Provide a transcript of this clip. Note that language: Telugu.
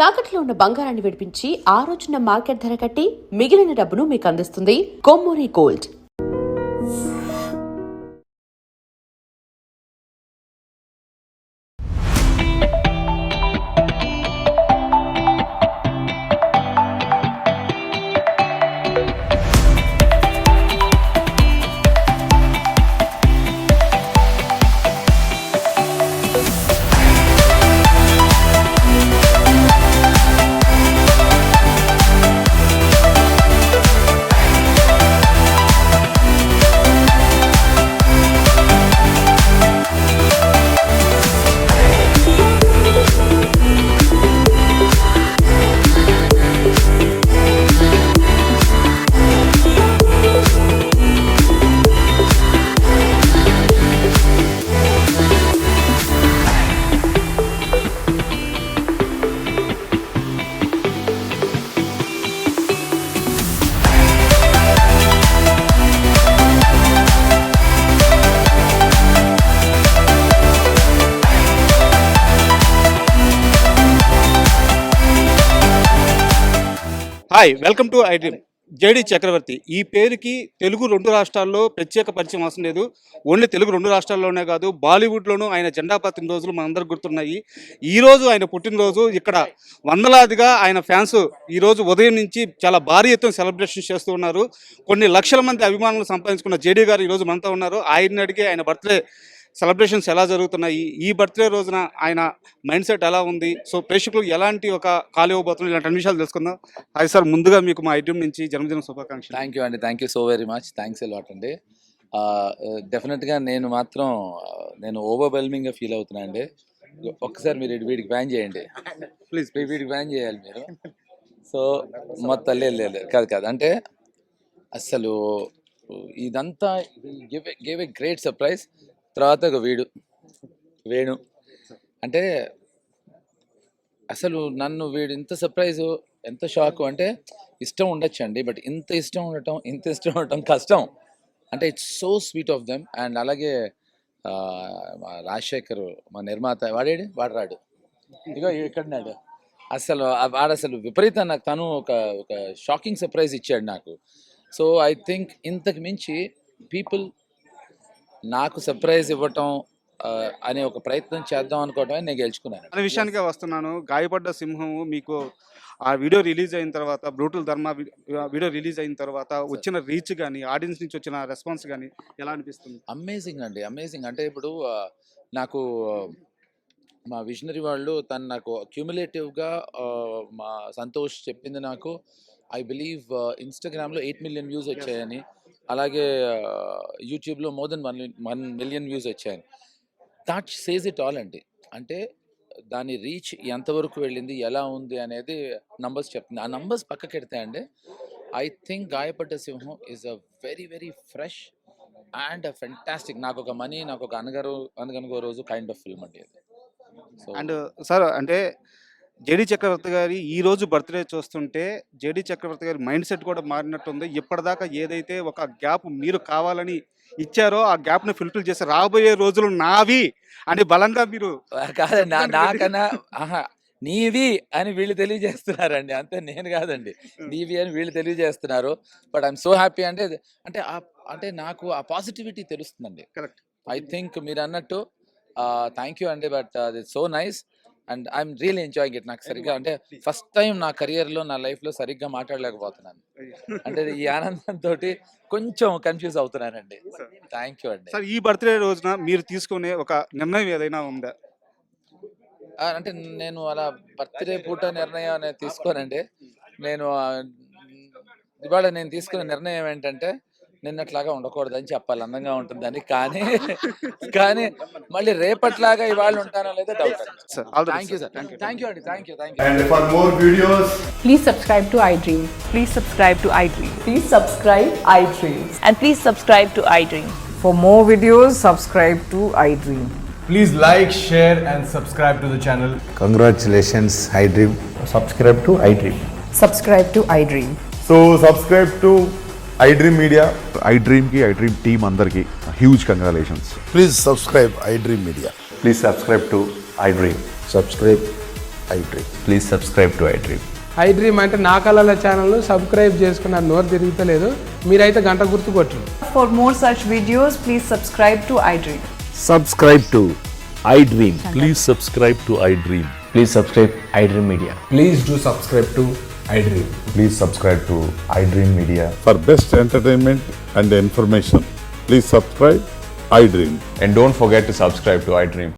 తాకట్లో ఉన్న బంగారాన్ని విడిపించి ఆ రోజున మార్కెట్ ధర కట్టి మిగిలిన డబ్బును మీకు అందిస్తుంది Kommuri Gold. Hi, welcome to iDream. JD Chakravarthy ఈ పేరుకి తెలుగు 2 రాష్ట్రాల్లో ప్రత్యేక పరిచయం అవసరం లేదు. ఓన్లీ తెలుగు 2 రాష్ట్రాల్లోనే కాదు, బాలీవుడ్లోనూ ఆయన జెండా పాతిన రోజులు మనందరికి గుర్తున్నాయి. ఈరోజు ఆయన పుట్టినరోజు. ఇక్కడ వందలాదిగా ఆయన ఫ్యాన్స్ ఈరోజు ఉదయం నుంచి చాలా భారీ ఎత్తున సెలబ్రేషన్ చేస్తూ ఉన్నారు. కొన్ని లక్షల మంది అభిమానులు సంపాదించుకున్న జేడీ గారు ఈరోజు మనతో ఉన్నారు. ఆయన అడిగే ఆయన బర్త్డే సెలబ్రేషన్స్ ఎలా జరుగుతున్నాయి, ఈ బర్త్డే రోజున ఆయన మైండ్ సెట్ ఎలా ఉంది, సో ప్రేక్షకులు ఎలాంటి ఒక కాల్ ఇవ్వబోతున్నారు, ఇలాంటి అన్ని విషయాలు తెలుసుకుందాం. హాయ్ సార్, ముందుగా మీకు మా ఐడ్రీమ్ నుంచి జన్మదిన శుభాకాంక్షలు. థ్యాంక్ యూ అండి, thank you so very much, thanks lot అండి. డెఫినెట్గా నేను ఓవర్వెల్మింగ్గా ఫీల్ అవుతున్నా అండి. ఒక్కసారి మీరు వీడికి బ్యాన్ చేయండి ప్లీజ్, వీడికి బ్యాన్ చేయాలి మీరు. సో మొత్తం లేదు కాదు అంటే అసలు ఇదంతా గివ్ ఏ గ్రేట్ సర్ప్రైజ్. తర్వాత ఒక వేణు అంటే అసలు నన్ను వీడు ఇంత సర్ప్రైజు, ఎంత షాక్ అంటే ఇష్టం ఉండొచ్చండి, బట్ ఇంత ఇష్టం ఉండటం కష్టం. అంటే it's so sweet of them. And అలాగే రాజశేఖర్ మా నిర్మాత వాడు రాడు ఇగో ఇక్కడున్నాడు. వాడు విపరీతం నాకు తను ఒక షాకింగ్ సర్ప్రైజ్ ఇచ్చాడు నాకు. సో ఐ థింక్ ఇంతకు మించి పీపుల్ నాకు సర్ప్రైజ్ ఇవ్వటం అనే ఒక ప్రయత్నం చేద్దాం అనుకోవటమే నేను గెలుచుకున్నాను. అనే విషయానికే వస్తున్నాను. గాయపడ్డ సింహం మీకు ఆ వీడియో రిలీజ్ అయిన తర్వాత, బ్రూటల్ ధర్మ వీడియో రిలీజ్ అయిన తర్వాత వచ్చిన రీచ్ కానీ, ఆడియన్స్ నుంచి వచ్చిన రెస్పాన్స్ కానీ ఎలా అనిపిస్తుంది? అమేజింగ్ అండి, అమేజింగ్. అంటే ఇప్పుడు నాకు మా విజనరీ వాళ్ళు నాకు క్యూములేటివ్గా మా సంతోష్ చెప్పింది నాకు. ఐ బిలీవ్ ఇన్స్టాగ్రామ్లో 8 million వ్యూస్ వచ్చాయని, అలాగే యూట్యూబ్లో మోర్ దెన్ 1 million వ్యూస్ వచ్చాయని. దాట్ సేజ్ ఇట్ ఆల్ అండి. అంటే దాని రీచ్ ఎంతవరకు వెళ్ళింది, ఎలా ఉంది అనేది నంబర్స్ చెప్తుంది. ఆ నంబర్స్ పక్కకెడితే అండి ఐ థింక్ గాయపడ్డ సింహం is a very very fresh and fantastic. నాకు ఒక అనగనుగో రోజు కైండ్ ఆఫ్ ఫిల్మ్ అండి అది. అండ్ సార్, అంటే జేడి చక్రవర్తి గారి ఈ రోజు బర్త్డే చూస్తుంటే జేడి చక్రవర్తి గారి మైండ్ సెట్ కూడా మారినట్టుంది. ఇప్పటిదాకా ఏదైతే ఒక గ్యాప్ మీరు కావాలని ఇచ్చారో ఆ గ్యాప్ ని ఫుల్ఫిల్ చేసి రాబోయే రోజులు నావి అని బలంగా మీరు కాదండి, నాకన్నా నీవి అని వీళ్ళు తెలియజేస్తున్నారండి, అంతే, నేను కాదండి. నీవి అని వీళ్ళు తెలియజేస్తున్నారు. But I'm so happy. అంటే నాకు ఆ పాజిటివిటీ తెలుస్తుందండి. కరెక్ట్. ఐ థింక్ మీరు అన్నట్టు థ్యాంక్ యూ అండి. బట్ అది so nice and I'm really enjoying it. నాకు సరిగ్గా అంటే ఫస్ట్ టైం నా కెరియర్లో, నా లైఫ్లో సరిగ్గా మాట్లాడలేకపోతున్నాను. అంటే ఈ ఆనందంతో కొంచెం కన్ఫ్యూజ్ అవుతున్నానండి. థ్యాంక్ యూ అండి. సార్, ఈ బర్త్డే రోజున మీరు తీసుకునే ఒక నిర్ణయం ఏదైనా ఉందా? అంటే నేను అలా బర్త్డే పూట నిర్ణయం అనేది తీసుకోనండి. ఇవాళ నేను తీసుకునే నిర్ణయం ఏంటంటే నిన్నట్లాగా ఉండకూడదని చెప్పాలి, అందంగా ఉంటుందని. కానీ మళ్ళీ రేపట్లాగా ఇవాళ ఉంటానో లేదో doubt. Thank you sir, thank you అండి, thank you. And for more videos, please subscribe to iDream. Please subscribe to iDream. Please subscribe iDream. And please subscribe to iDream. For more videos, subscribe to iDream. please like, share and subscribe to the channel. Congratulations, iDream. Subscribe to iDream. Subscribe to iDream. So subscribe to iDream Media. iDream ki iDream team andarki huge congratulations. Please subscribe iDream Media. Please subscribe to iDream. Subscribe iDream. Please subscribe to iDream. I dream అంటే నా కళల ఛానల్ను సబ్స్క్రైబ్ చేసుకున్న నోరు తిరుగుతలేదు, మీరైతే గంట గుర్తు కొట్టండి. For more such videos, please subscribe to iDream. Subscribe to iDream. Please subscribe to iDream. Please subscribe iDream Media. Please do subscribe to iDream. Please subscribe to iDream Media. For best entertainment and information, please subscribe iDream. And don't forget to subscribe to iDream.